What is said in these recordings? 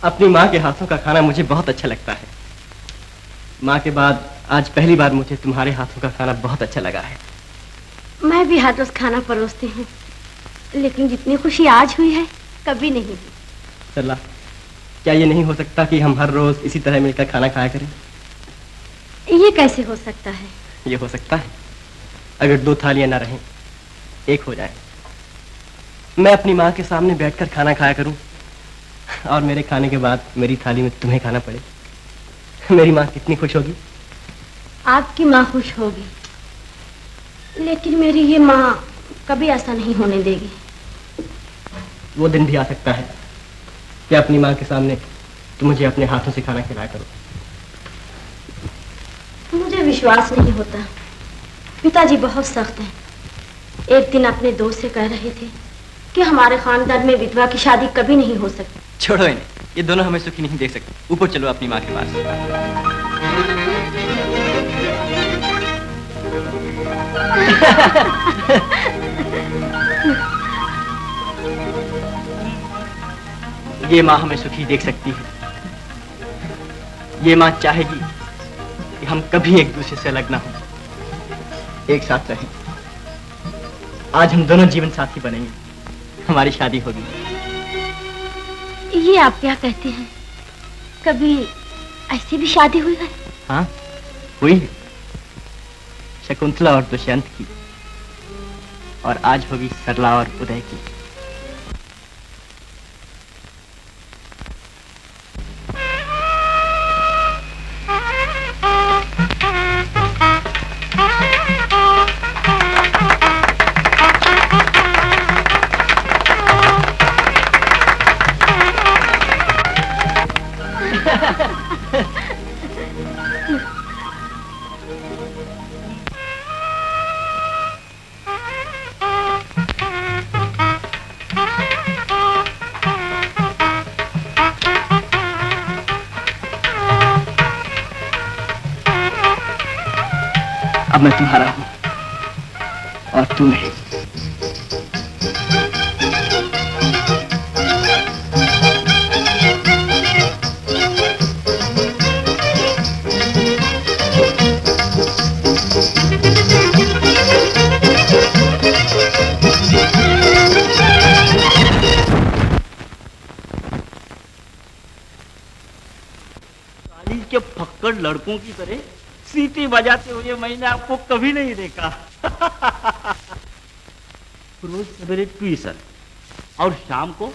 अपनी माँ के हाथों का खाना मुझे बहुत अच्छा लगता है। माँ के बाद आज पहली बार मुझे तुम्हारे हाथों का खाना बहुत अच्छा लगा है। मैं भी हर रोज खाना परोसती हूँ, लेकिन जितनी खुशी आज हुई है कभी नहीं हुई। सरला, क्या ये नहीं हो सकता कि हम हर रोज इसी तरह मिलकर खाना खाया करें? ये कैसे हो सकता है? ये हो सकता है अगर दो थालियां ना रहें, एक हो जाए। मैं अपनी माँ के सामने बैठकर खाना खाया करूं और मेरे खाने के बाद मेरी थाली में तुम्हें खाना पड़े। मेरी माँ कितनी खुश होगी। आपकी माँ खुश होगी, लेकिन मेरी ये माँ कभी ऐसा नहीं होने देगी। वो दिन भी आ सकता है कि अपनी माँ के सामने तुम मुझे अपने हाथों से खाना खिलाया करो। मुझे विश्वास नहीं होता। पिताजी बहुत सख्त हैं। एक दिन अपने दोस्त से कह रहे थे कि हमारे खानदान में विधवा की शादी कभी नहीं हो सकती। छोड़ो इन्हें, ये दोनों हमें सुखी नहीं देख सकते। ऊपर चलो अपनी माँ के पास। ये माँ हमें सुखी देख सकती है। ये माँ चाहेगी कि हम कभी एक दूसरे से अलग ना हो, एक साथ रहें। आज हम दोनों जीवन साथी बनेंगे, हमारी शादी होगी। ये आप क्या कहते हैं? कभी ऐसी भी शादी हुई है? हाँ, हुई है। शकुंतला और दुष्यंत की, और आज होगी सरला और उदय की। अब मैं तुम्हारा हूं और तू नहीं। के फक्कड़ लड़कों की तरह सीटी बजाते हुए मैंने आपको कभी नहीं देखा। रोज सवेरे ट्यूशन और शाम को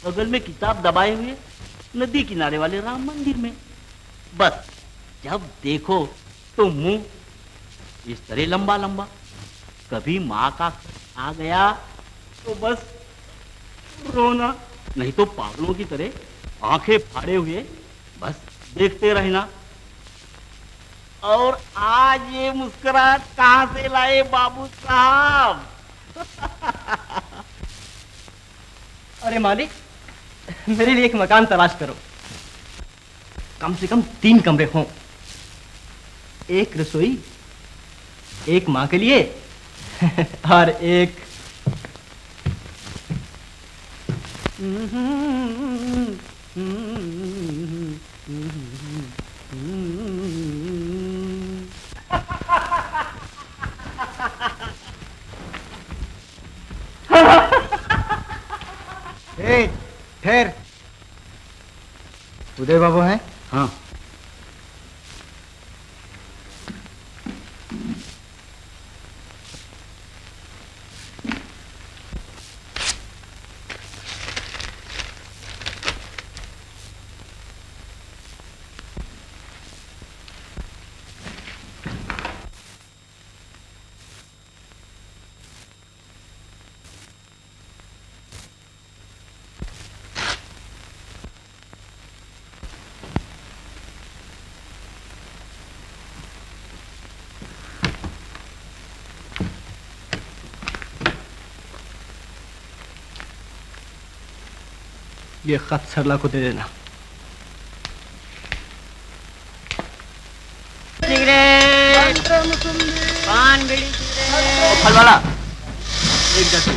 बगल में किताब दबाए हुए नदी किनारे वाले राम मंदिर में। बस जब देखो तो मुंह इस तरह लंबा लंबा। कभी माँ का आ गया तो बस रोना, नहीं तो पागलों की तरह आंखें फाड़े हुए बस देखते रहना। और आज ये मुस्कुराहट कहां से लाए बाबू साहब? अरे मालिक, मेरे लिए एक मकान तलाश करो। कम से कम 3 कमरे हों, एक रसोई, एक माँ के लिए और एक ठहर। उदय बाबू हैं? हाँ। ये खत सरला को दे देना। पान बीड़ी फल वाला एक दर्जन।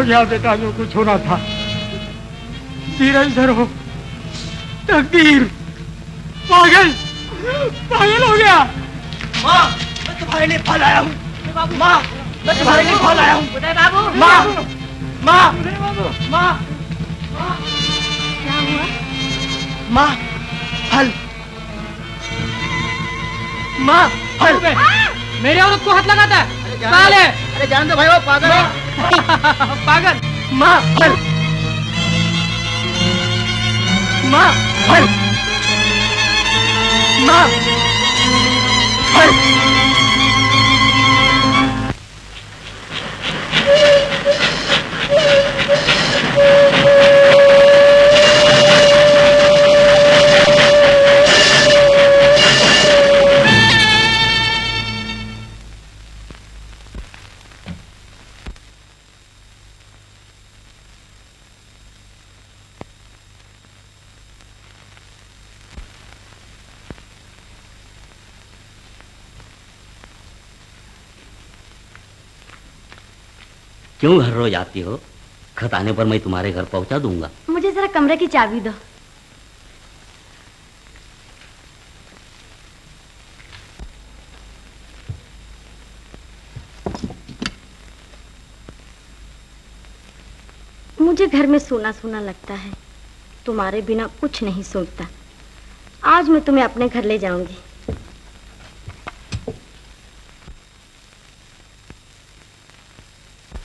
गया बेटा, जो कुछ होना था। धीरज धरो, तकदीर पागल पागल हो गया। माँ, मैं तुम्हारे लिए फल आया हूँ। माँ, मैं तुम्हारे लिए फल आया हूँ। उदय बाबू, माँ, माँ, माँ, क्या हुआ? माँ, फल, माँ, फल। मेरी औरत को हाथ लगाता है, साले। अरे जान दो भाई, वो पागल है। पागल। माँ, फल, माँ, फल, माँ, फल। क्यों हर रोज आती हो? खत आने पर मैं तुम्हारे घर पहुंचा दूंगा। मुझे जरा कमरे की चाबी दो। मुझे घर में सूना सूना लगता है, तुम्हारे बिना कुछ नहीं सोचता। आज मैं तुम्हें अपने घर ले जाऊंगी।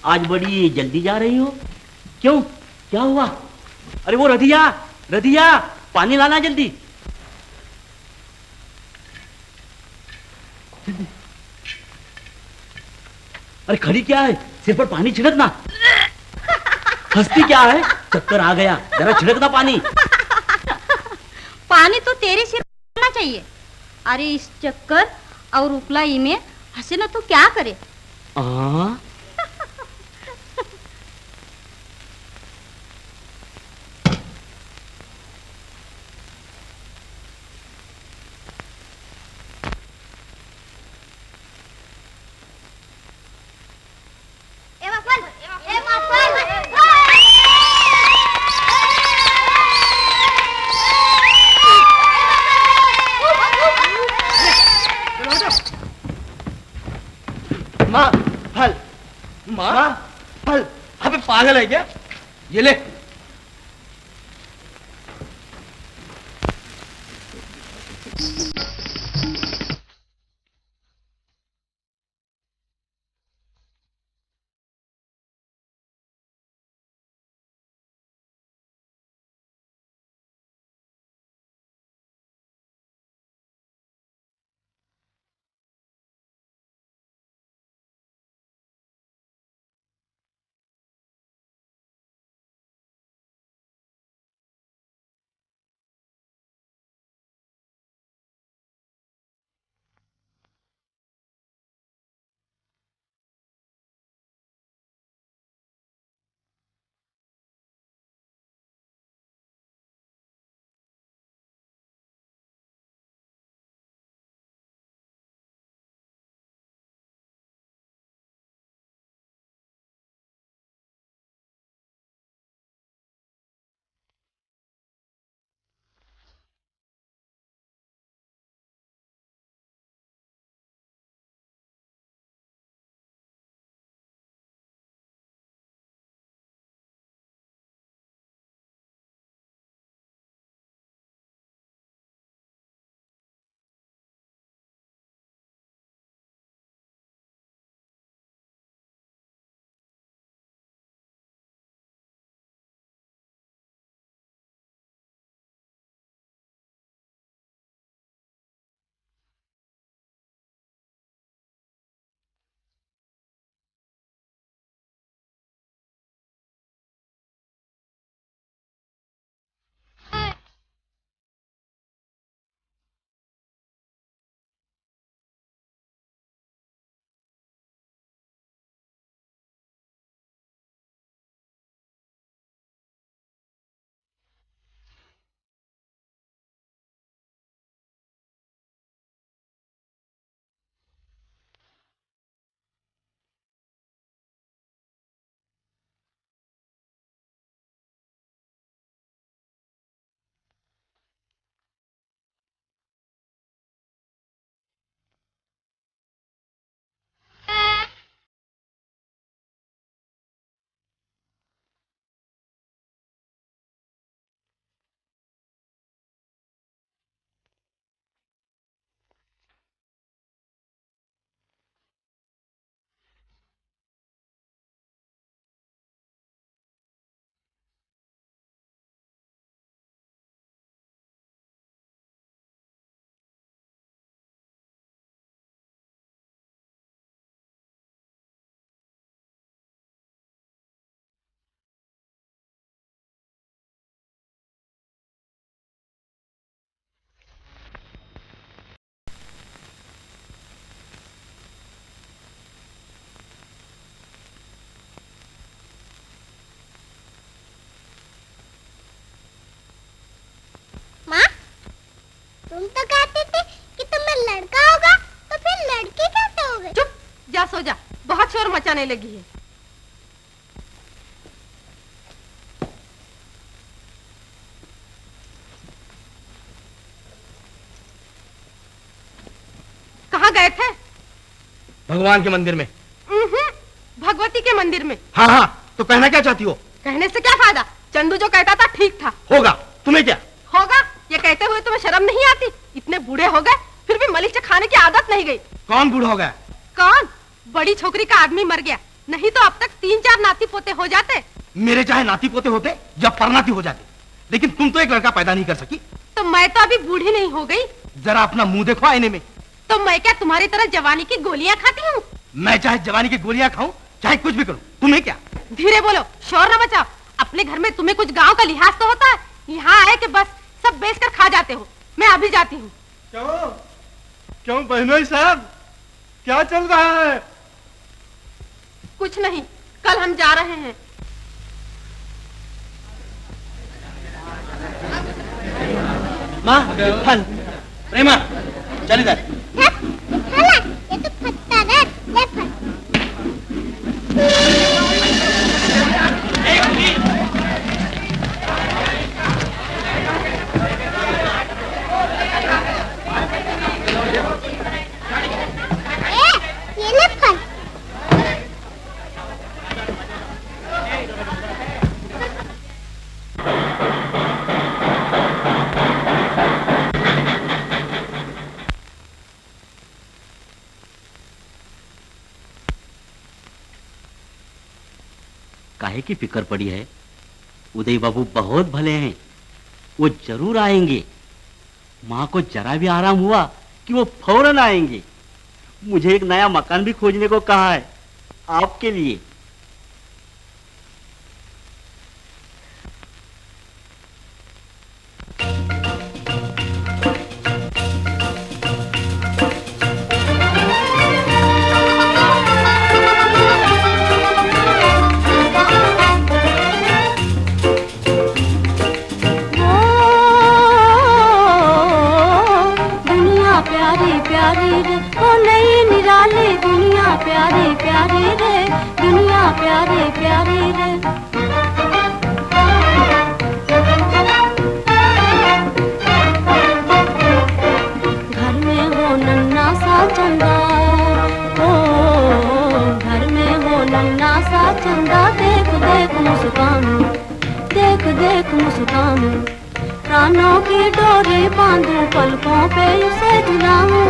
आज बड़ी जल्दी जा रही हो, क्यों? क्या हुआ? अरे वो रधिया, रधिया, पानी लाना जल्दी। अरे खड़ी क्या है? सिर पर पानी छिड़कना। हंसती क्या है? चक्कर आ गया, जरा छिड़कना पानी। पानी तो तेरे सिर पर आना चाहिए। अरे इस चक्कर और उपलाई में हंसे ना तो क्या करे? आ? माँ, फल, माँ, फल। अबे पागल है क्या? ये ले। तुम तो कहते थे कि तुम्हें लड़का होगा, तो फिर लड़की कैसे हो गई? चुप, जा सो जा, बहुत शोर मचाने लगी है। कहाँ गए थे? भगवान के मंदिर में। भगवती के मंदिर में? हाँ हाँ, तो कहना क्या चाहती हो? कहने से क्या फायदा? चंदू जो कहता था ठीक था। होगा, तुम्हें क्या होगा? ये कहते हुए तुम्हें शर्म नहीं आती? इतने बूढ़े हो गए फिर भी मलिच खाने की आदत नहीं गई। कौन बूढ़ा हो गया? कौन? बड़ी छोकरी का आदमी मर गया, नहीं तो अब तक 3-4 नाती पोते हो जाते। मेरे चाहे नाती पोते होते या परनाती हो जाते, लेकिन तुम तो एक लड़का पैदा नहीं कर सकी। तो मैं तो अभी बूढ़ी नहीं हो गई। जरा अपना मुंह देखो आईने में। तो मैं क्या तुम्हारी तरह जवानी की गोलियां खाती हूँ? मैं चाहे जवानी की गोलियां खाऊं, चाहे कुछ भी करूं, तुम्हें क्या? धीरे बोलो, शोर न मचाओ। अपने घर में तुम्हें कुछ गांव का लिहाज तो होता है। यहाँ आए कि बस सब बेचकर खा जाते हो। मैं अभी जाती हूँ। क्यों बहनोई साहब, क्या चल रहा है? कुछ नहीं, कल हम जा रहे हैं। माँ, फल। प्रेमा, चल इधर। हाला, ये तो पत्थर है, ले फल। ये ले फल। काहे की फिक्र पड़ी है? उदय बाबू बहुत भले हैं, वो जरूर आएंगे। माँ को जरा भी आराम हुआ कि वो फौरन आएंगे। मुझे एक नया मकान भी खोजने को कहा है आपके लिए। प्राणों की डोरी बांधूं पलकों पे उसे झुलाऊं,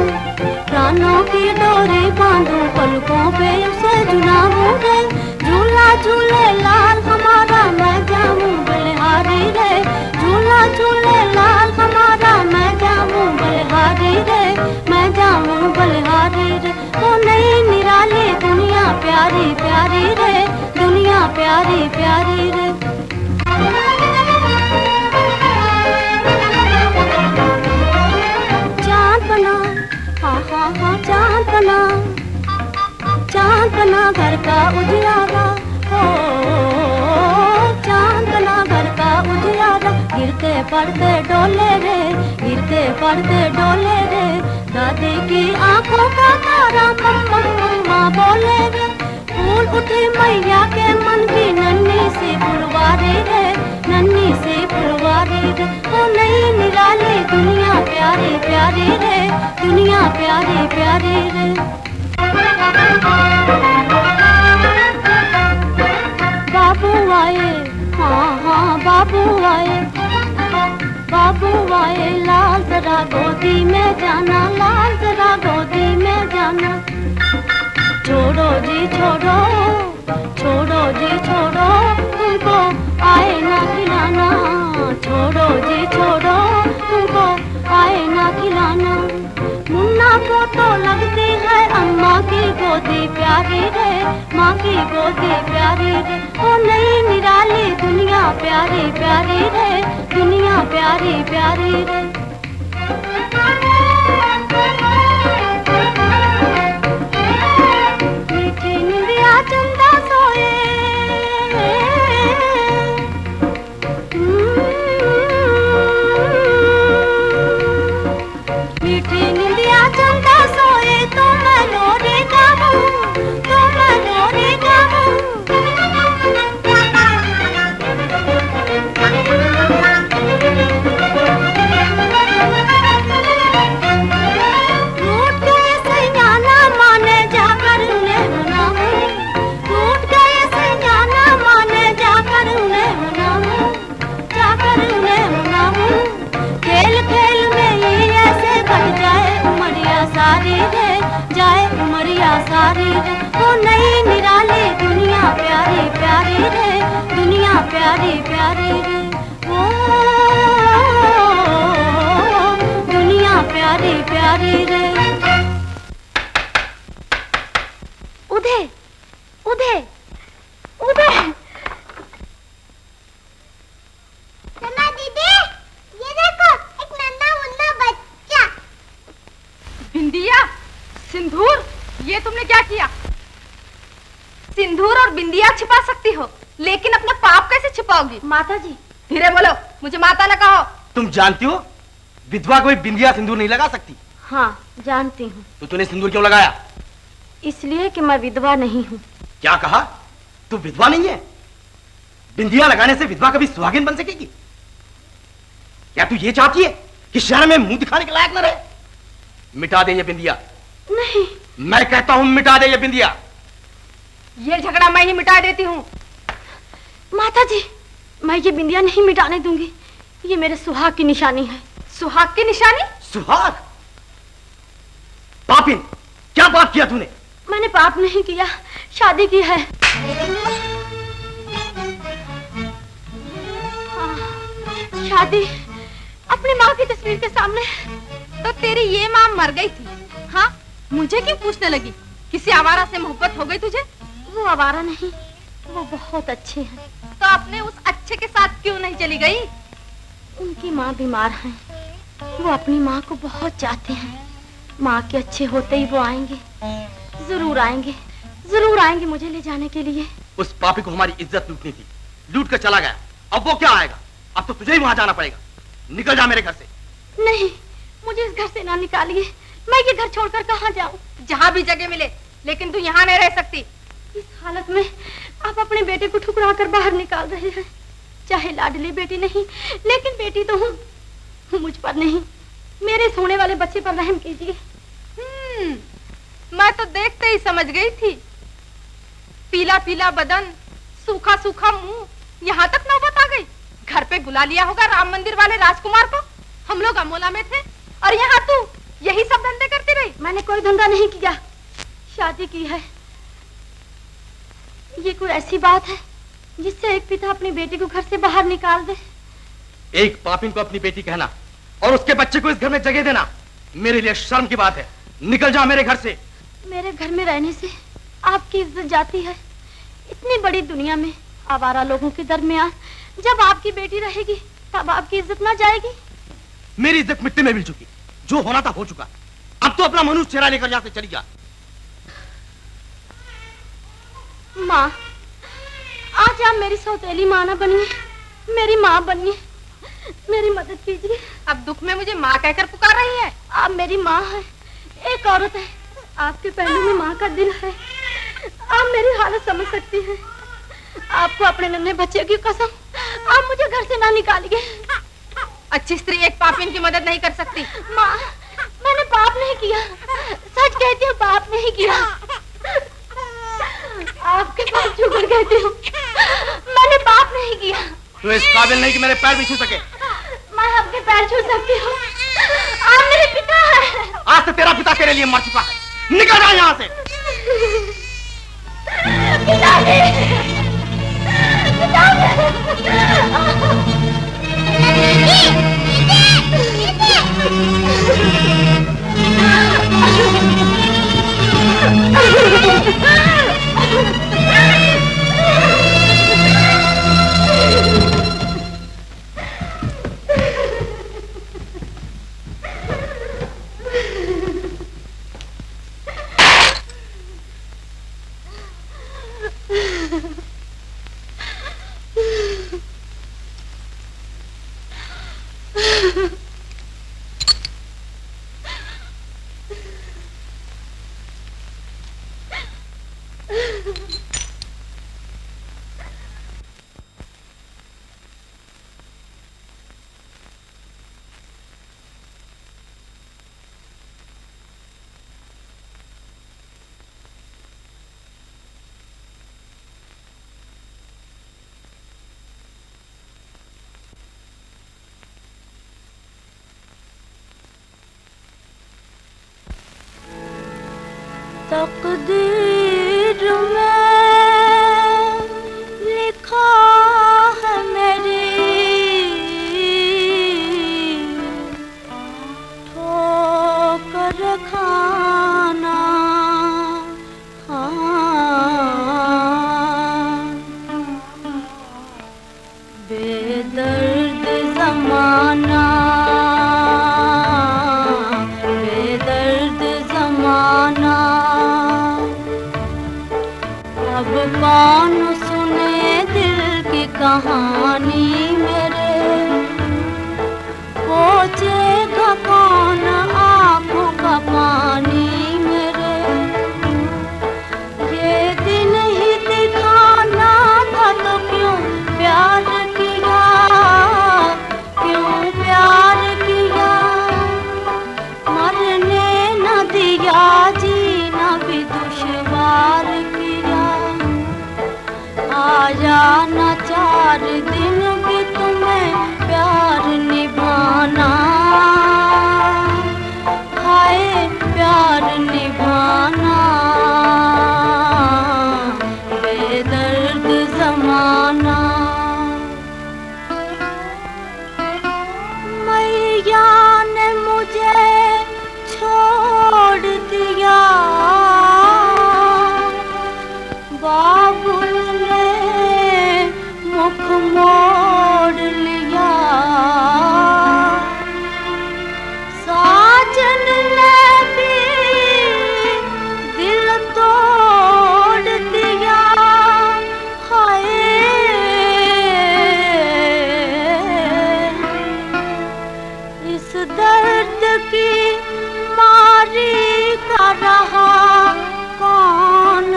प्राणों की डोरी बांधूं पलकों पे उसे झुलाऊं रे। झूला झूले लाल हमारा मैं जाऊं बलिहारी रे, झूला झूले लाल हमारा मैं जाऊं बलिहारी रे, मैं जाऊं बलिहारी रे। वो नई निराली दुनिया प्यारी प्यारी रे, दुनिया प्यारी प्यारी रे। चांद बना, चांद बना घर का उजियारा, हो चांद बना घर का उजियारा। गिरते पड़ते डोले रे, गिरते पड़ते डोले रे, दादी की आंखों का तारा मम्मा बोले रे। फूल उठी मैया के मन की नन्ही सी फुलवारी रे, नन्ही सी फुलवारी रे। ओ नई निराली दुनिया प्यारी प्यारी रे, दुनिया प्यारी प्यारी रे। बाबू आए, हाँ हाँ बाबू आए, बाबू आए। लाल जरा गोदी में जाना, लाल जरा गोदी में जाना। छोड़ो जी छोड़ो, छोड़ो जी छोड़ो, तुमको आए ना खिलाना। छोड़ो जी छोड़ो, तुमको आए ना खिलाना। मुन्ना को तो लगती है अम्मा की गोदी प्यारी रे, माँ की गोदी प्यारी रे। ओ नई निराली दुनिया प्यारी प्यारी रे, दुनिया प्यारी प्यारी रे। मीठी निंदिया चंदा सोए, प्यारी रे, वो नई निराले दुनिया प्यारी प्यारी रे, दुनिया प्यारी प्यारी रे, वो दुनिया प्यारी प्यारी रे। उदय उदय उदय, सना दीदी, ये देखो एक नन्हा मुन्ना बच्चा। बिंदिया, सिंदूर, ये तुमने क्या किया? सिंदूर और बिंदिया छिपा सकती हो, लेकिन अपना पाप कैसे छिपाओगी? माता जी। धीरे बोलो, मुझे माता न कहो। तुम जानती हो विधवा कोई बिंदिया सिंदूर नहीं लगा सकती। हाँ जानती हूँ। तो तूने सिंदूर क्यों लगाया? इसलिए कि मैं विधवा नहीं हूँ। क्या कहा? तू विधवा नहीं है? बिंदिया लगाने से विधवा कभी सुहागिन बन सकेगी? क्या तू ये चाहती है कि शहर में मुंह दिखाने के लायक न रहे? मिटा दे ये बिंदिया। नहीं। मैं कहता हूं मिटा दे ये बिंदिया। ये झगड़ा मैं ही मिटा देती हूँ। माता जी, मैं ये बिंदिया नहीं मिटाने दूंगी। ये मेरे सुहाग की निशानी है। सुहाग की निशानी? सुहाग? पापिन, क्या पाप किया तूने? मैंने पाप नहीं किया, शादी की है। हाँ, शादी अपनी माँ की तस्वीर के सामने। तो तेरी ये माँ मर गई थी? हाँ, मुझे क्यों पूछने लगी? किसी आवारा से मोहब्बत हो गई तुझे? वो आवारा नहीं, वो बहुत अच्छे हैं। तो अपने उस अच्छे के साथ क्यों नहीं चली गई? उनकी माँ बीमार है, वो अपनी माँ को बहुत चाहते हैं। माँ के अच्छे होते ही वो आएंगे, जरूर आएंगे, जरूर आएंगे मुझे ले जाने के लिए। उस पापी को हमारी इज्जत लूटनी थी, लूट कर चला गया। अब वो क्या आएगा? अब तो तुझे ही वहां जाना पड़ेगा। निकल जा मेरे घर से। नहीं, मुझे इस घर से ना निकालिए। मैं ये घर छोड़कर कहाँ जाऊँ? जहाँ भी जगह मिले, लेकिन तू यहाँ नहीं रह सकती। इस हालत में आप अपने बेटे को ठुकरा कर बाहर निकाल रहे हैं। चाहे लाडली बेटी नहीं, लेकिन बेटी तो हूँ। मुझ पर नहीं, मेरे सोने वाले बच्चे पर रहम कीजिए। मैं तो देखते ही समझ गई थी। पीला पीला बदन, सूखा सूखा मुंह, यहाँ तक नौबत आ गई। घर पे बुला लिया होगा राम मंदिर वाले राजकुमार को। हम लोग अमोला में थे और यहाँ तू यही सब धंधे करती रही। मैंने कोई धंधा नहीं किया, शादी की है। ये कोई ऐसी बात है जिससे एक पिता अपनी बेटी को घर से बाहर निकाल दे? एक पापिन को अपनी बेटी कहना और उसके बच्चे को इस घर में जगह देना मेरे लिए शर्म की बात है। निकल जा मेरे घर से। मेरे घर में रहने से आपकी इज्जत जाती है। इतनी बड़ी दुनिया में आवारा लोगों के दरमियान जब आपकी बेटी रहेगी तब आपकी इज्जत ना जाएगी? मेरी इज्जत मिट्टी में मिल चुकी, जो होना था हो चुका। अब तो अपना मनुष्य चेहरा लेकर यहाँ से चली जा। माँ, आज आप मेरी सौतेली माँ ना बनिए, मेरी माँ बनिए। मेरी मदद कीजिए। अब दुख में मुझे माँ कहकर पुकार रही है? आप मेरी माँ है, एक औरत है। आपके पहलू में माँ का दिल है। आप मेरी हालत समझ सकती हैं। आपको अपने नन्हे बच्चे की कसम, आप मुझे घर से ना निकालिए। अच्छी स्त्री एक पापिन की मदद नहीं कर सकती। माँ, मैंने पाप नहीं किया, सच कहती हूँ, पाप नहीं किया। आपके पास झुककर कहती हूँ, मैंने पाप नहीं किया। तो इस काबिल नहीं कि मेरे पैर भी छू सके। मैं आपके पैर छू सकती हूँ, आप मेरे पिता हैं। आज तो तेरा पिता तेरे लिए मर चुका है। निकल जा यहाँ से। तकदीर कहानी मेरे पोछेगा कौन आंखों का पानी मेरे ये दिन ही दिखाना था तो क्यों प्यार किया मरने न दिया जीना भी दुश्वार किया आया न 4 दिन भी तुम्हें प्यार निभाना हाय प्यार निभाना बेदर्द ज़माना मैया ने मुझे छोड़ दिया बाबुल ने मुख मोड़ लिया साजन ने भी दिल तोड़ दिया हाय इस दर्द की मारी का रहा कौन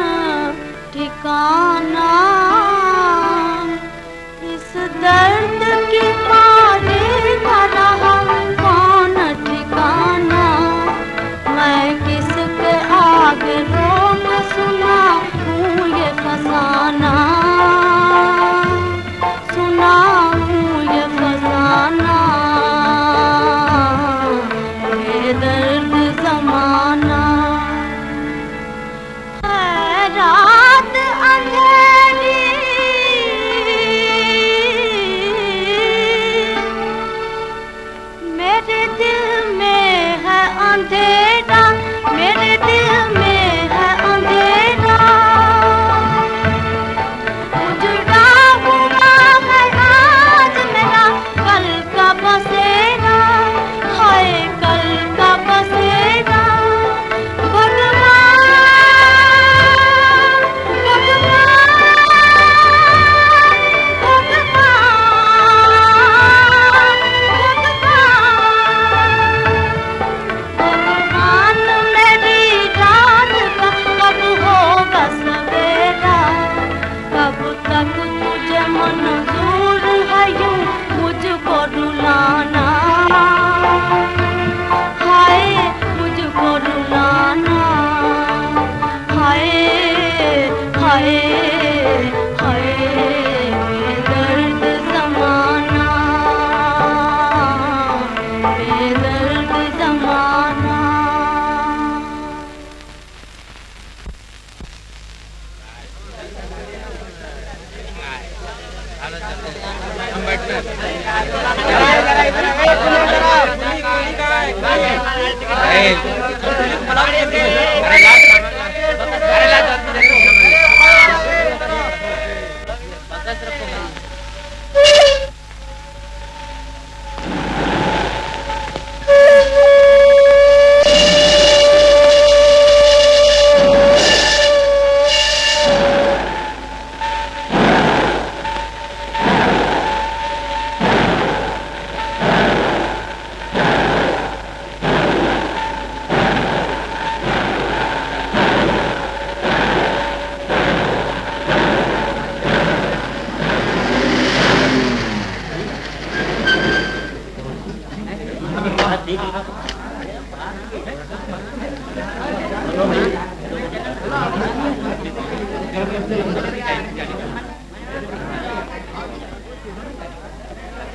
ठिकाना इस दर्द की मारी का रहा कौन ठिकाना मैं किसके आगे रोक सुना हूँ ये फसाना सुना हूँ ये फसाना बेदर्द ज़माना है रात अंधेरी मेरे दिल में है अंधेरा मेरे दिल में है अंधेरा उजड़ा हुआ है आज मेरा कल का बसेरा हाय कल का बसेरा भगवान मेरी रात का कब होगा सवेरा कब तक तुझे मंजूर है यूं मुझको रुलाना हाय मुझको रुलाना हाय हाय हाय बेदर्द ज़माना बेदर्द ज़माना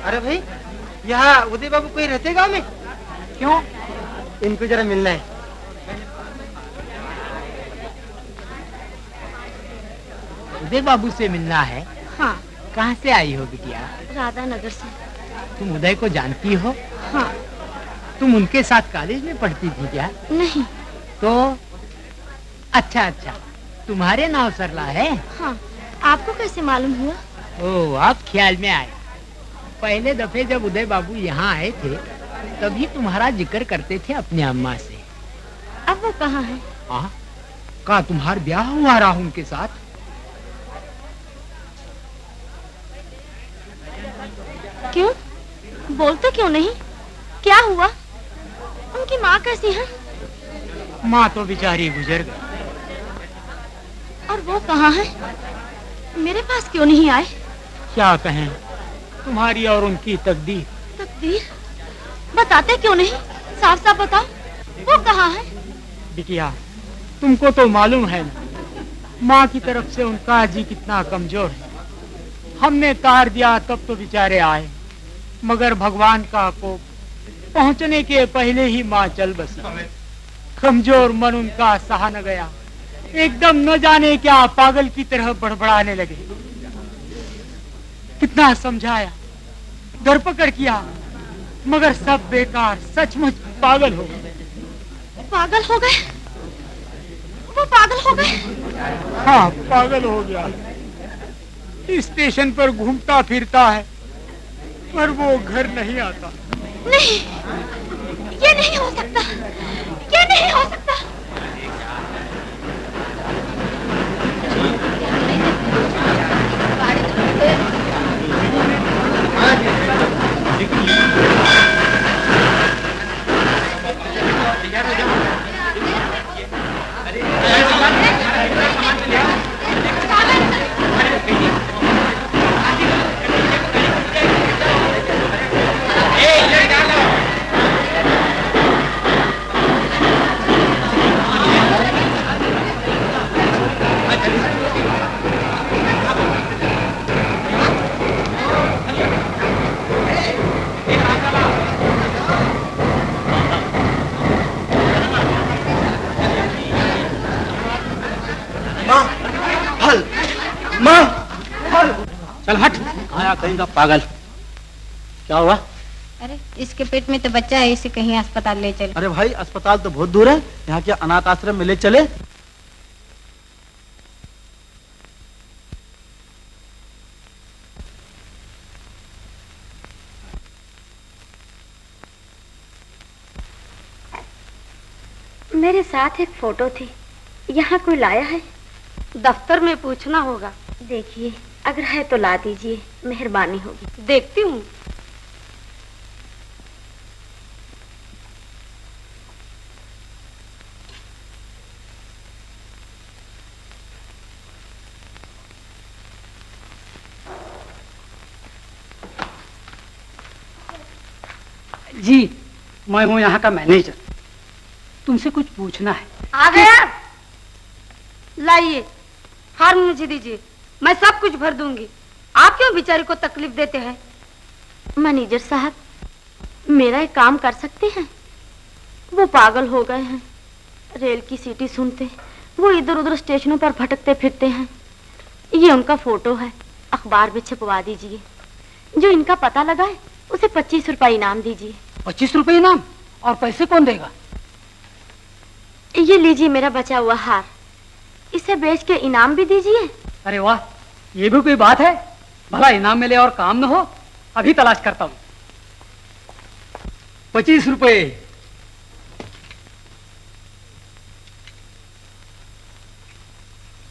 अरे भाई यहाँ उदय बाबू कोई रहते गाँव में क्यों इनको जरा मिलना है उदय बाबू से मिलना है हाँ कहाँ से आई हो बिटिया राधा नगर से तुम उदय को जानती हो हाँ तुम उनके साथ कॉलेज में पढ़ती थी क्या नहीं तो अच्छा अच्छा तुम्हारे नाव सरला है हाँ आपको कैसे मालूम हुआ ओ आप ख्याल में आए पहले दफे जब उदय बाबू यहाँ आए थे तभी तुम्हारा जिक्र करते थे अपनी अम्मा से अब वो कहाँ है कहा तुम्हारा ब्याह हुआ रहा उनके साथ बोलते क्यों नहीं? क्या हुआ? उनकी माँ कैसी है? माँ तो बेचारी गुजर गई। और वो कहाँ है? मेरे पास क्यों नहीं आए? क्या कहें, तुम्हारी और उनकी तकदीर। तकदीर? बताते क्यों नहीं? साफ साफ बताओ, वो कहाँ है? बिटिया, तुमको तो मालूम है ना, माँ की तरफ से उनका जी कितना कमजोर है। हमने तार दिया तब तो बेचारे आए, मगर भगवान का कोप पहुंचने के पहले ही माँ चल बसी। कमजोर मन उनका सहा न गया, एकदम न जाने क्या पागल की तरह बड़बड़ाने लगे। कितना समझाया, धरपकड़ किया, मगर सब बेकार, सचमुच पागल हो गए। पागल हो गए? वो पागल हो गए? हाँ, पागल हो गया। स्टेशन पर घूमता फिरता है, पर वो घर नहीं आता। नहीं, ये नहीं हो सकता, ये नहीं हो सकता। चल हट, आया कहीं का पागल। क्या हुआ? अरे इसके पेट में तो बच्चा है, इसे कहीं अस्पताल ले चल। अरे भाई, अस्पताल तो बहुत दूर है, यहाँ के अनाथ आश्रम में ले चले। मेरे साथ एक फोटो थी, यहाँ कोई लाया है? दफ्तर में पूछना होगा। देखिए, अगर है तो ला दीजिए, मेहरबानी होगी। देखती हूँ। जी, मैं हूँ यहाँ का मैनेजर, तुमसे कुछ पूछना है। आ गया? लाइए, फार्म मुझे दीजिए, मैं सब कुछ भर दूंगी। आप क्यों बेचारे को तकलीफ देते हैं? मैनेजर साहब, मेरा एक काम कर सकते हैं? वो पागल हो गए हैं, रेल की सीटी सुनते वो इधर उधर स्टेशनों पर भटकते फिरते हैं। ये उनका फोटो है, अखबार में छपवा दीजिए। जो इनका पता लगाए उसे 25 रुपए इनाम दीजिए। 25 रुपए इनाम? और पैसे कौन देगा? ये लीजिए मेरा बचा हुआ हार, इसे बेच के इनाम भी दीजिए। अरे वाह, ये भी कोई बात है? भला इनाम मिले और काम न हो? अभी तलाश करता हूँ। 25 रुपए।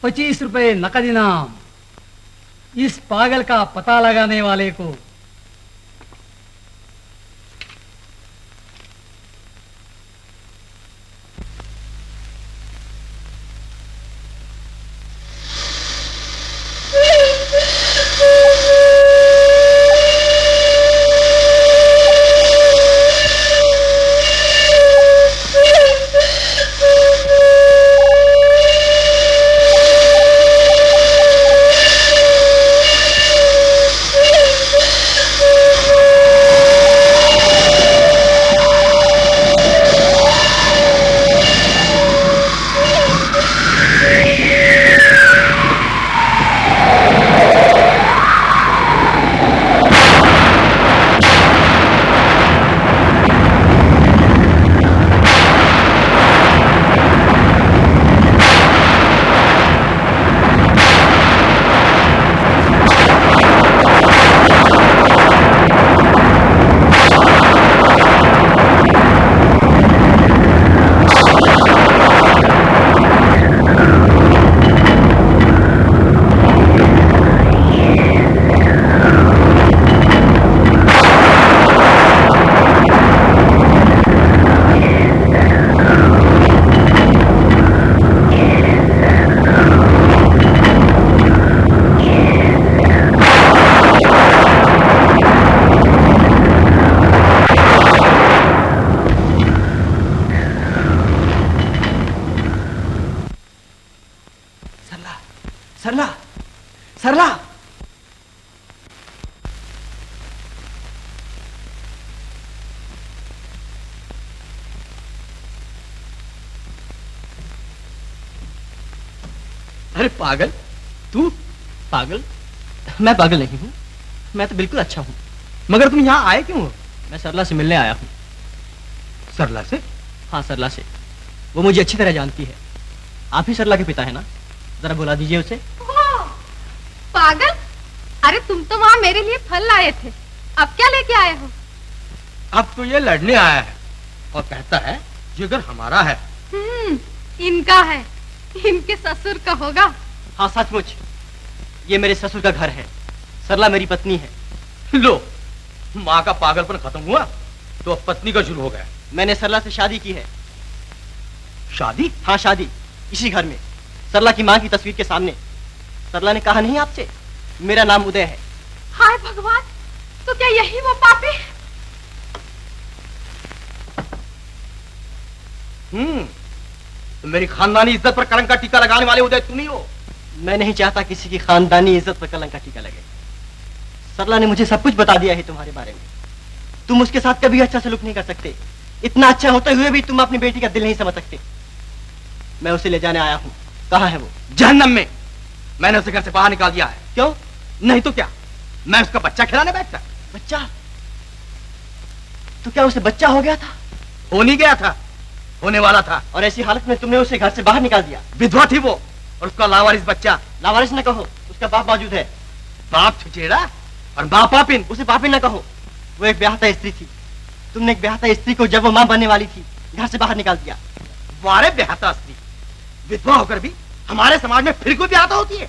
25 रुपए नकद इनाम इस पागल का पता लगाने वाले को। अरे पागल, तू पागल? मैं पागल नहीं हूँ, मैं तो बिल्कुल अच्छा हूँ। मगर तुम यहाँ आए क्यों हो? मैं सरला से मिलने आया हूँ। सरला से? हाँ, सरला से। वो मुझे अच्छी तरह जानती है। आप ही सरला के पिता है ना? जरा बुला दीजिए उसे। पागल, अरे तुम तो वहाँ मेरे लिए फल लाए थे, अब क्या लेके आए हो? अब तो ये लड़ने आया है और कहता है जिगर हमारा है। इनका है, इनके ससुर का होगा। हाँ सचमुच, ये मेरे ससुर का घर है। सरला मेरी पत्नी है। लो, माँ का पागलपन खत्म हुआ तो अब पत्नी का शुरू हो गया। मैंने सरला से शादी की है। शादी? हाँ शादी, इसी घर में, सरला की माँ की तस्वीर के सामने। सरला ने कहा नहीं आपसे, मेरा नाम उदय है। हाय भगवान, तो क्या यही वो पापी? तो मेरी खानदानी इज्जत पर कलंक का टीका लगाने वाले उदय तुम ही हो। मैं नहीं चाहता किसी की खानदानी इज्जत पर कलंक का टीका लगे। सरला ने मुझे सब कुछ बता दिया है तुम्हारे बारे में। तुम उसके साथ कभी अच्छा सलूक नहीं कर सकते। इतना अच्छा होते हुए भी तुम अपनी बेटी का दिल नहीं समझ सकते। मैं उसे ले जाने आया हूँ। कहाँ है वो? जहन्नम में। मैंने उसे घर से बाहर निकाल दिया है। क्यों? नहीं तो क्या, मैं उसका बच्चा खिलाने बैठता। बच्चा? तो क्या उसे बच्चा हो गया था? हो नहीं गया था, होने वाला था। और ऐसी हालत में तुमने उसे घर से बाहर निकाल दिया? विधवा थी वो और उसका लावारिस बच्चा। लावारिस न कहो, उसका बाप मौजूद है। बाप छुचेड़ा और बाप पापिन। उसे पापिन न कहो, वो एक ब्याहता स्त्री थी। तुमने एक ब्याहता स्त्री को जब वो मां बनने वाली थी घर से बाहर निकाल दिया। वारे ब्याहता स्त्री, विधवा होकर भी हमारे समाज में फिर कोई ब्याहता होती है?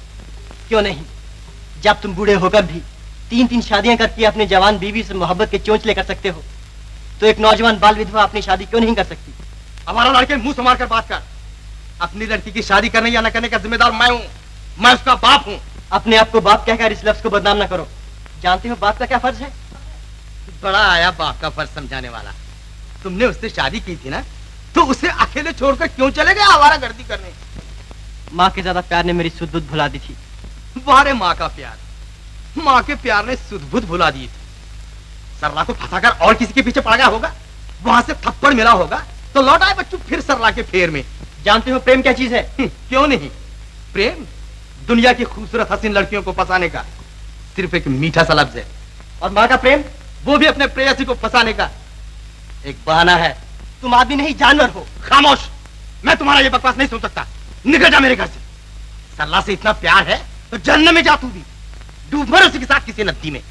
क्यों नहीं, जब तुम बूढ़े होकर भी 3-3 शादियां करके अपने जवान बीवी से मोहब्बत के चोंचले कर सकते हो, तो एक नौजवान बाल विधवा अपनी शादी क्यों नहीं कर सकती? हमारा लड़के मुंह संभाल कर बात कर। अपनी लड़की की शादी करने या न करने का जिम्मेदार मैं हूँ, मैं उसका बाप हूँ। अपने आप को बाप कहकर इस लफ्ज को बदनाम न करो। जानते हो बाप का क्या फर्ज है? बड़ा आया बाप का फर्ज समझाने वाला। तुमने उससे शादी की थी ना, तो उसे अकेले छोड़कर क्यों चले गए आवारागर्दी करने? माँ के ज्यादा प्यार ने मेरी सुध बुध भुला दी थी। वारे माँ का प्यार, माँ के प्यार ने सुध बुध भुला दी थी। सरला को फंसाकर और किसी के पीछे पड़ गया होगा, वहां से थप्पड़ मिला होगा तो लौट आए बच्चों फिर सरला के फेर में। जानते हो प्रेम क्या चीज है? क्यों नहीं, प्रेम दुनिया की खूबसूरत हसीन लड़कियों को फंसाने का सिर्फ एक मीठा सा लफ्ज है। और माँ का प्रेम? वो भी अपने प्रेयसी को फंसाने का एक बहाना है। तुम आदमी नहीं जानवर हो। खामोश, मैं तुम्हारा ये बकवास नहीं सुन सकता। निकल जा मेरे घर से। सरला से इतना प्यार है तो जन्नत में जा तू भी, डूब मर उसी के साथ किसी नदी में।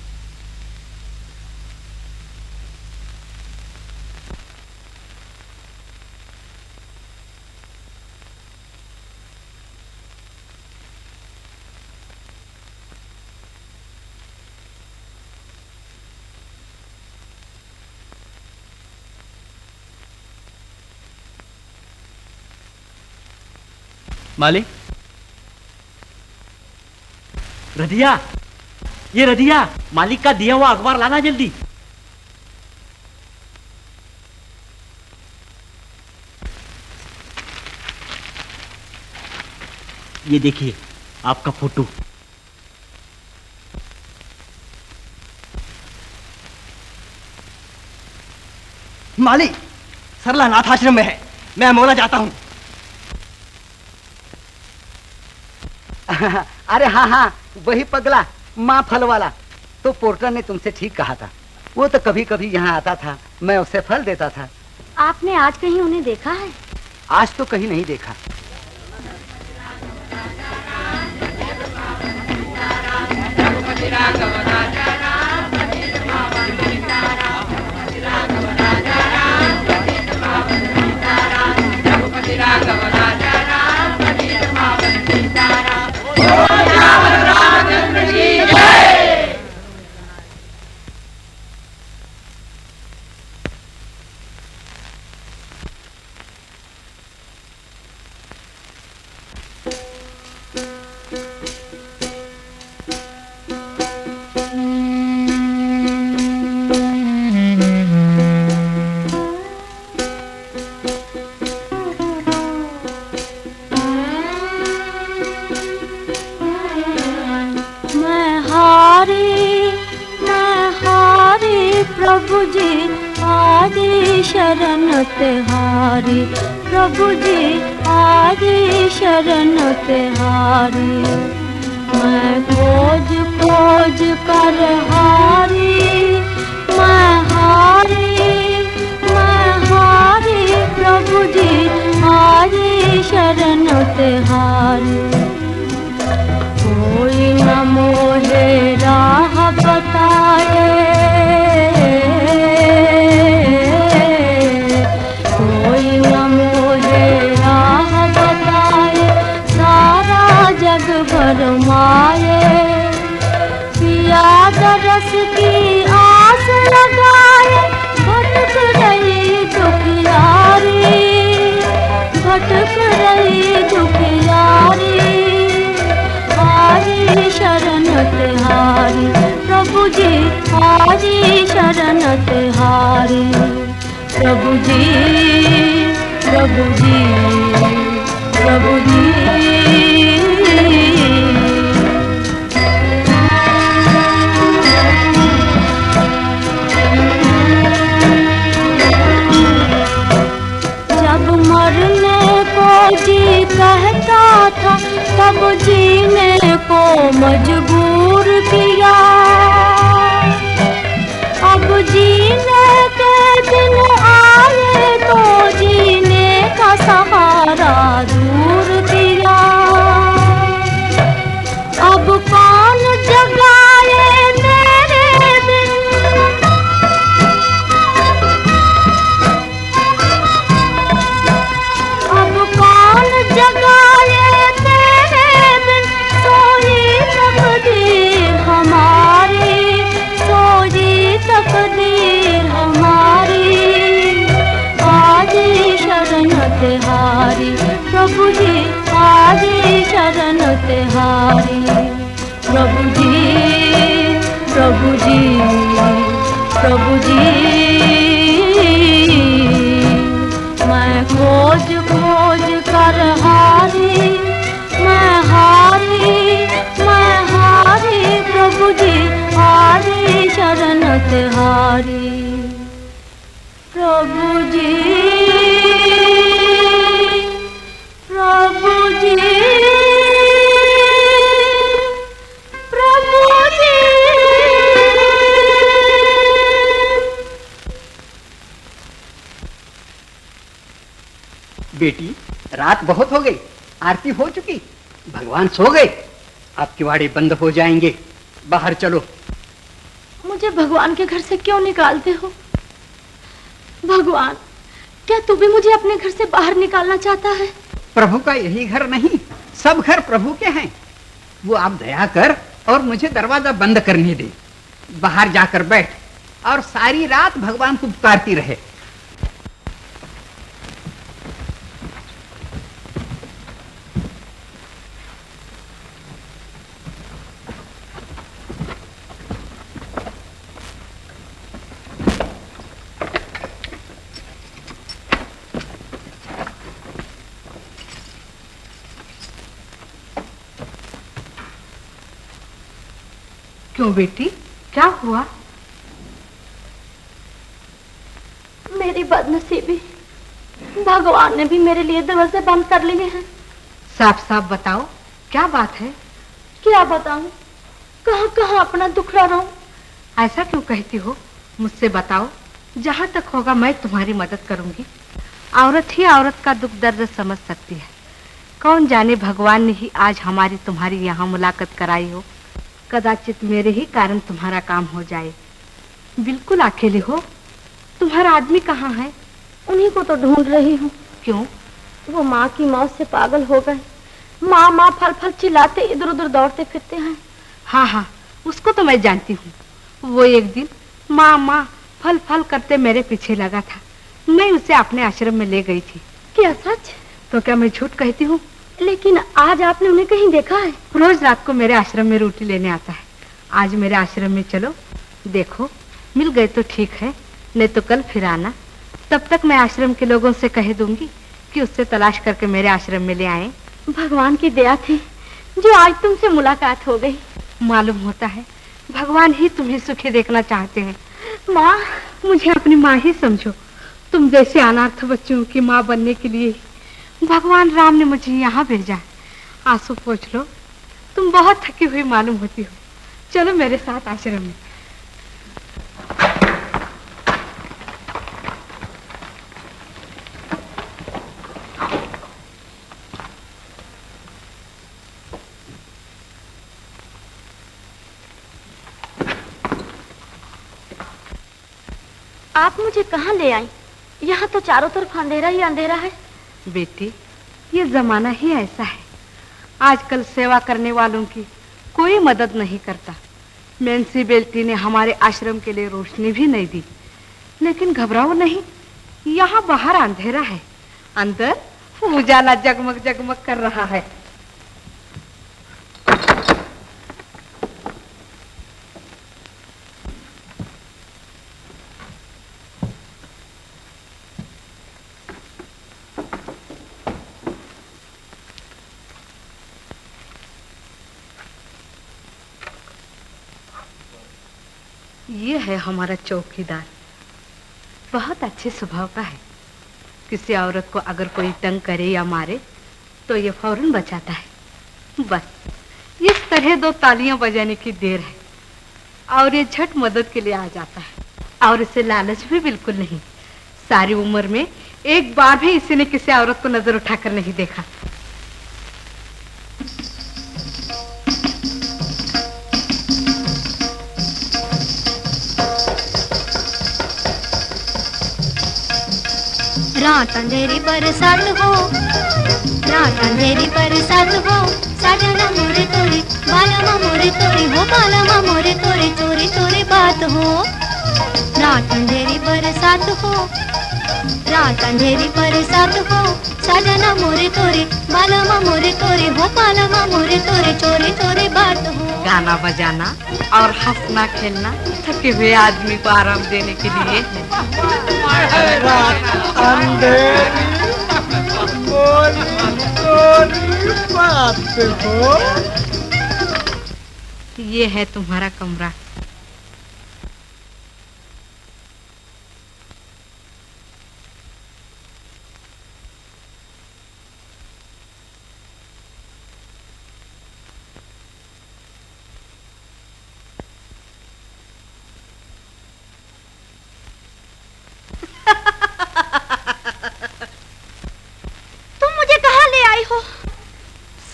मालिक, रधिया, ये रधिया, मालिक का दिया हुआ अखबार लाना जल्दी। ये देखिए आपका फोटो। मालिक, सरला नाथ आश्रम में है, मैं अमोला जाता हूँ। अरे हाँ हाँ, वही पगला माँ फल वाला। तो पोर्टर ने तुमसे ठीक कहा था, वो तो कभी कभी यहाँ आता था, मैं उसे फल देता था। आपने आज कहीं उन्हें देखा है? आज तो कहीं नहीं देखा। प्रभु जी आजी शरण तिहारी, प्रभु जी आजी शरण तिहारी। मैं खोज खोज कर हारी, मैं हारी प्रभु जी आजी शरण तिहारी। कोई न मोहे राह बताए, कोई न मोहे राह बताए, सारा जग भरमाए। पिया दरस की आस लगाए, भटक रही दुखियारी, भटक रही दुखियारी। आजी शरण तिहारी, प्रभु जी आजी शरण तिहारी। प्रभु जी प्रभु जी प्रभु जी। जब मरने को जी कहता था, तब जीने को मजबूर किया। अब जीने के दिन आए तो जीने का सहारा दूर किया। अब कौन जगाए मेरे दिन, अब कौन जगाए मेरे बिन। सोई तकदीर हमारी, सोई तकदीर हमारी। आजी शरण तिहारी, प्रभु जी आजी शरण तिहारी। प्रभु जी प्रभु जी प्रभु जी। मैं खोज खोज कर हारी, मैं हारी प्रभु जी आजी शरण तिहारी। प्रभु जी प्रभु जी प्रभु जी। बेटी, रात बहुत हो गई, आरती हो चुकी, भगवान सो गए, अब किवाड़े बंद हो जाएंगे, बाहर चलो। मुझे भगवान के घर से क्यों निकालते हो? भगवान, क्या तू भी मुझे अपने घर से बाहर निकालना चाहता है? प्रभु का यही घर नहीं, सब घर प्रभु के हैं। वो आप दया कर और मुझे दरवाजा बंद करने दे, बाहर जाकर बैठ और सारी रात भगवान को पुकारती रहे। क्यों बेटी, क्या हुआ? मेरी बदनसीबी, भगवान ने भी मेरे लिए दरवाजे बंद कर लिए हैं। साफ साफ बताओ, क्या बात है? क्या बताऊं, कहां कहां अपना दुखड़ा रहूं। ऐसा क्यों कहती हो? मुझसे बताओ, जहां तक होगा मैं तुम्हारी मदद करूंगी। औरत ही औरत का दुख दर्द समझ सकती है। कौन जाने भगवान ने ही आज हमारी तुम्हारी यहाँ मुलाकात कराई हो। कदाचित मेरे ही कारण तुम्हारा काम हो जाए। बिल्कुल अकेले हो? तुम्हारा आदमी कहाँ है? उन्हीं को तो ढूंढ रही हूँ। क्यों? वो माँ की मौत से पागल हो गए। माँ माँ फल फल चिल्लाते इधर उधर दौड़ते फिरते हैं। हाँ हाँ, उसको तो मैं जानती हूँ। वो एक दिन माँ माँ फल फल करते मेरे पीछे लगा था। मैं उसे अपने आश्रम में ले गई थी। क्या सच? तो क्या मैं झूठ कहती हूँ? लेकिन आज आपने उन्हें कहीं देखा है? रोज रात को मेरे आश्रम में रोटी लेने आता है। आज मेरे आश्रम में चलो, देखो मिल गए तो ठीक है, नहीं तो कल फिर आना। तब तक मैं आश्रम के लोगों से कह दूंगी कि उससे तलाश करके मेरे आश्रम में ले आए। भगवान की दया थी जो आज तुमसे मुलाकात हो गई। मालूम होता है भगवान ही तुम्हें सुखी देखना चाहते हैं। माँ, मुझे अपनी माँ ही समझो। तुम जैसे अनाथ बच्चों की माँ बनने के लिए भगवान राम ने मुझे यहाँ भेजा है। आंसू पोंछ लो, तुम बहुत थकी हुई मालूम होती हो। चलो मेरे साथ आश्रम में। आप मुझे कहाँ ले आई? यहाँ तो चारों तरफ अंधेरा ही अंधेरा है। बेटी, ये जमाना ही ऐसा है। आजकल सेवा करने वालों की कोई मदद नहीं करता। म्युनिसिपैलिटी ने हमारे आश्रम के लिए रोशनी भी नहीं दी। लेकिन घबराओ नहीं, यहाँ बाहर अंधेरा है, अंदर उजाला जगमग जगमग कर रहा है। ये है हमारा चौकीदार। बहुत अच्छे स्वभाव का है। किसी औरत को अगर कोई तंग करे या मारे तो ये फौरन बचाता है। बस इस तरह 2 तालियां बजाने की देर है और ये झट मदद के लिए आ जाता है। और इसे लालच भी बिल्कुल नहीं। सारी उम्र में एक बार भी इसी ने किसी औरत को नजर उठाकर नहीं देखा। रात अंधेरी बरसात हो, रात अंधेरी बरसात हो, साजना मोरे तोरे बालमा मोरे तोरे हो, बालमा मोरे तोरे चोरी चोरी बात हो। रात अंधेरी बरसात हो, रात अंधेरी बरसात हो, साजना मोरे तोरे बालमा मोरे तोरे हो, बालमा मोरे तोरे चोरी चोरी बात हो। गाना बजाना और हंसना खेलना थके हुए आदमी को आराम देने के लिए है। रात अंधेरी बोली चोरी बात हो। ये है तुम्हारा कमरा।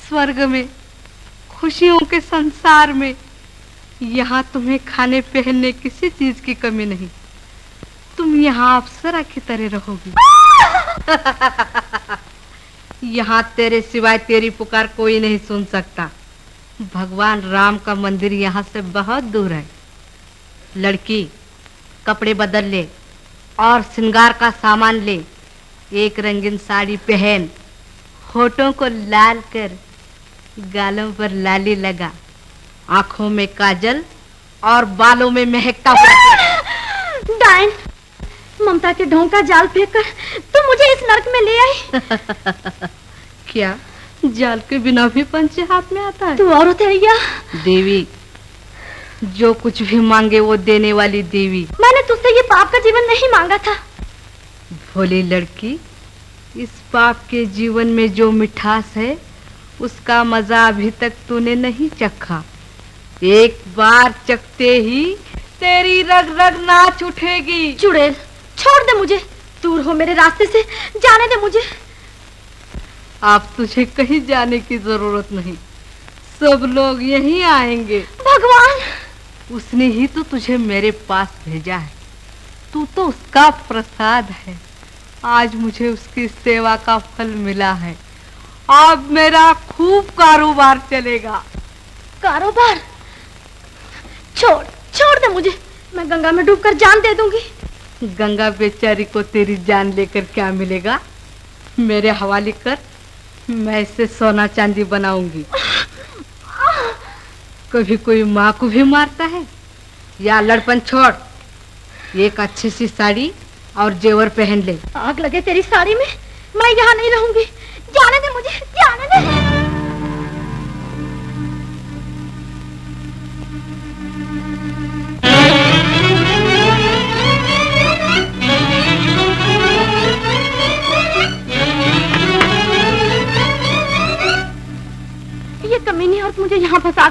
स्वर्ग में, खुशियों के संसार में, यहाँ तुम्हें खाने पहनने किसी चीज की कमी नहीं। तुम यहाँ अप्सरा की तरह रहोगी। यहाँ तेरे सिवाय तेरी पुकार कोई नहीं सुन सकता। भगवान राम का मंदिर यहाँ से बहुत दूर है। लड़की, कपड़े बदल ले और श्रृंगार का सामान ले। एक रंगीन साड़ी पहन, होठों को लाल कर, गालों पर लाली लगा, आंखों में काजल और बालों में महकता हुआ। डाइन, ममता के ढोंग का जाल फेंककर तुम मुझे इस नर्क में ले आई। क्या जाल के बिना भी पंचे हाथ में आता है? तू औरत है या देवी? जो कुछ भी मांगे वो देने वाली देवी। मैंने तुझसे ये पाप का जीवन नहीं मांगा था। भोली लड़की, इस पाप के जीवन में जो मिठास है उसका मजा अभी तक तूने नहीं चखा। एक बार चखते ही तेरी रग रग नाच उठेगी। चुड़ैल, छोड़ दे मुझे, दूर हो मेरे रास्ते से, जाने दे मुझे। अब तुझे कहीं जाने की जरूरत नहीं, सब लोग यहीं आएंगे। भगवान, उसने ही तो तुझे मेरे पास भेजा है। तू तो उसका प्रसाद है। आज मुझे उसकी सेवा का फल मिला है। अब मेरा खूब कारोबार चलेगा। कारोबार? छोड़ दे मुझे, मैं गंगा में डूबकर जान दे दूंगी। गंगा बेचारी को तेरी जान लेकर क्या मिलेगा? मेरे हवाले कर, मैं इसे सोना चांदी बनाऊंगी। कभी कोई माँ को भी मारता है। या लड़पन छोड़, एक अच्छी सी साड़ी और जेवर पहन ले। आग लगे तेरी साड़ी में, मैं यहाँ नहीं रहूंगी। जाने दे मुझे, जाने दे।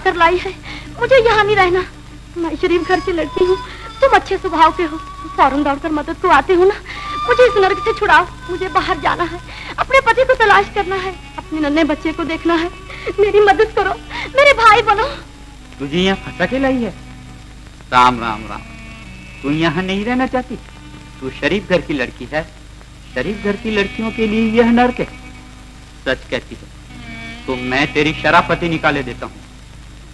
कर लाई है। मुझे यहाँ नहीं रहना। मैं शरीफ घर की लड़की हूँ, तुम अच्छे स्वभाव के हो, फौरन दौड़कर मदद को आते हो ना। मुझे इस नर्क से छुड़ाओ, मुझे बाहर जाना है, अपने पति को तलाश करना है, अपने नन्हे बच्चे को देखना है। मेरी मदद करो, मेरे भाई बनो। तुझे यहाँ फंसा के लाई है? राम राम राम, तू यहाँ नहीं रहना चाहती? तू शरीफ घर की लड़की है। शरीफ घर की लड़कियों के लिए यह नर्क है। सच कहती है तो मैं तेरी शराफती निकाले देता हूँ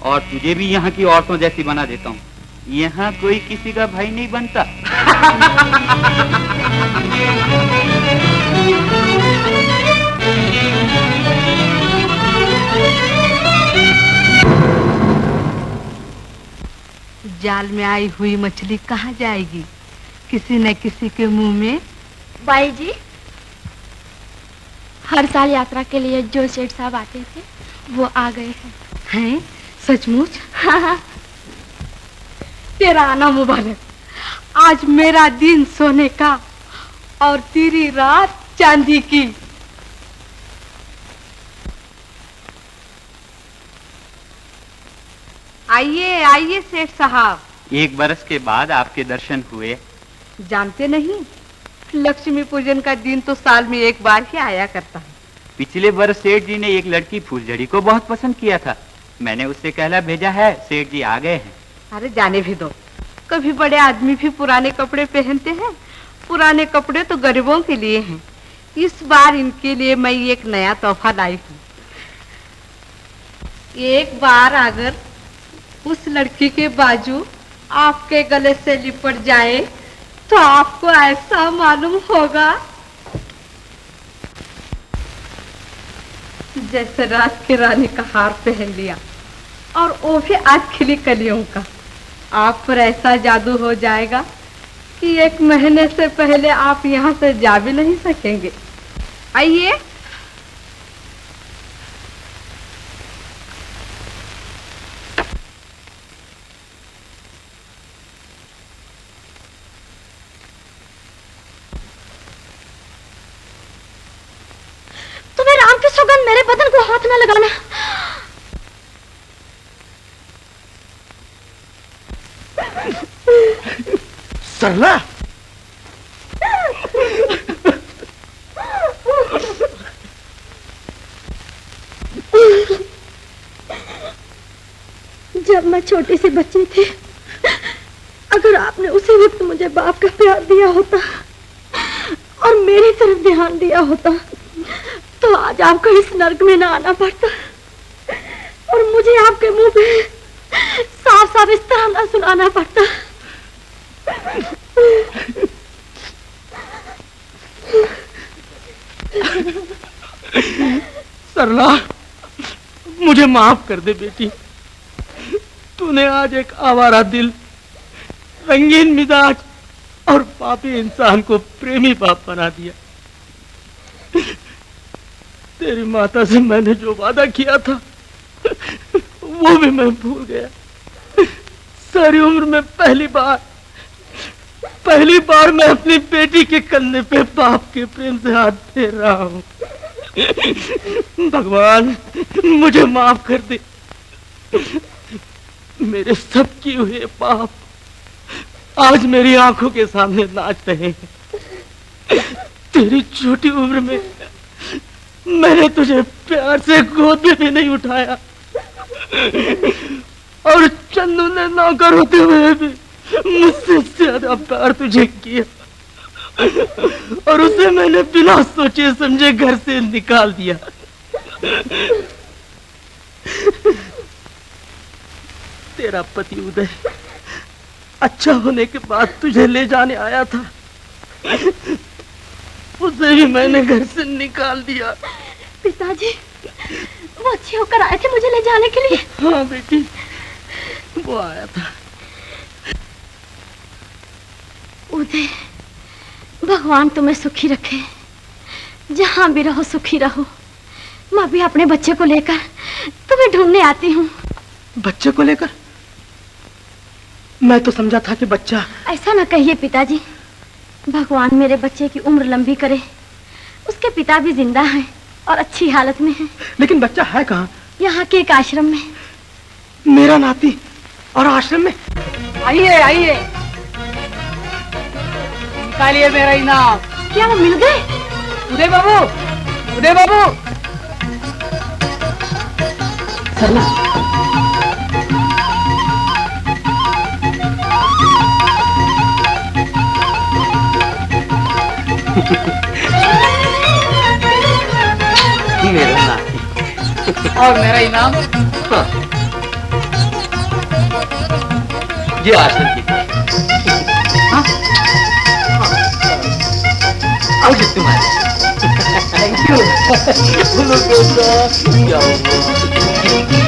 और तुझे भी यहाँ की औरतों जैसी बना देता हूँ। यहाँ कोई किसी का भाई नहीं बनता। जाल में आई हुई मछली कहाँ जाएगी? किसी न किसी के मुंह में। बाई जी, हर साल यात्रा के लिए जो सेठ साहब आते थे वो आ गए हैं। हैं? सचमुच? हाँ हाँ। तेरा आना मुबारक। आज मेरा दिन सोने का और तेरी रात चांदी की। आइए आइए सेठ साहब। एक बरस के बाद आपके दर्शन हुए। जानते नहीं, लक्ष्मी पूजन का दिन तो साल में एक बार ही आया करता है। पिछले बरस सेठ जी ने एक लड़की फूलझड़ी को बहुत पसंद किया था। मैंने उससे कहला भेजा है, सेठ जी आ गए हैं। अरे जाने भी दो, कभी बड़े आदमी भी पुराने कपड़े पहनते हैं। पुराने कपड़े तो गरीबों के लिए हैं। इस बार इनके लिए मैं एक नया तोहफा लाई हूँ। एक बार अगर उस लड़की के बाजू आपके गले से लिपट जाए तो आपको ऐसा मालूम होगा जैसे रात की रानी का हार पहन लिया, और वो भी आज खिली कलियों का। आप पर ऐसा जादू हो जाएगा कि 1 महीने से पहले आप यहाँ से जा भी नहीं सकेंगे। आइए। तुम्हें राम की सौगंध, मेरे बदन को हाथ न लगाना। सरला, जब मैं छोटी सी बच्ची थी, अगर आपने उसी वक्त मुझे बाप का प्यार दिया होता और मेरी तरफ ध्यान दिया होता तो आज आपको इस नर्क में ना आना पड़ता और मुझे आपके मुंह पे साफ साफ इस तरह ना सुनाना पड़ता। सरला, मुझे माफ कर दे बेटी। तूने आज एक आवारा दिल, रंगीन मिजाज और पापी इंसान को प्रेमी बाप बना दिया। तेरी माता से मैंने जो वादा किया था वो भी मैं भूल गया। सारी उम्र में पहली बार मैं अपनी बेटी के कंधे पे बाप के प्रेम से हाथ फेर रहा हूँ। भगवान, मुझे माफ कर दे। मेरे सब किए हुए पाप आज मेरी आंखों के सामने नाच रहे हैं। तेरी छोटी उम्र में मैंने तुझे प्यार से गोद में भी नहीं उठाया और चंदू ने नौकर होते हुए भी मुझसे ज्यादा प्यार तुझे किया और उसे मैंने बिना सोचे समझे घर से निकाल दिया। तेरा पति उदय अच्छा होने के बाद तुझे ले जाने आया था, उसे भी मैंने घर से निकाल दिया। पिताजी, वो अच्छे होकर आए थे मुझे ले जाने के लिए। हाँ बेटी, वो आया था। उदय, भगवान तुम्हें सुखी रखे, जहां भी रहो सुखी रहो। मैं भी अपने बच्चे को लेकर तुम्हें ढूंढने आती हूँ। बच्चे को लेकर? मैं तो समझा था कि बच्चा। ऐसा ना कहिए पिताजी, भगवान मेरे बच्चे की उम्र लंबी करे। उसके पिता भी जिंदा हैं और अच्छी हालत में हैं। लेकिन बच्चा है कहाँ? यहाँ के एक आश्रम में। मेरा नाती और आश्रम में। आइए आइए, निकालिए मेरा इनाम। क्या वो मिल गए? उदय बाबू, उदय बाबू। सरला, मेरा नाती और मेरा इनाम। हाँ। ये आश्रम की हाँ? और ये तुम्हारे। Thank you. बोलो बेटा, क्या हुआ?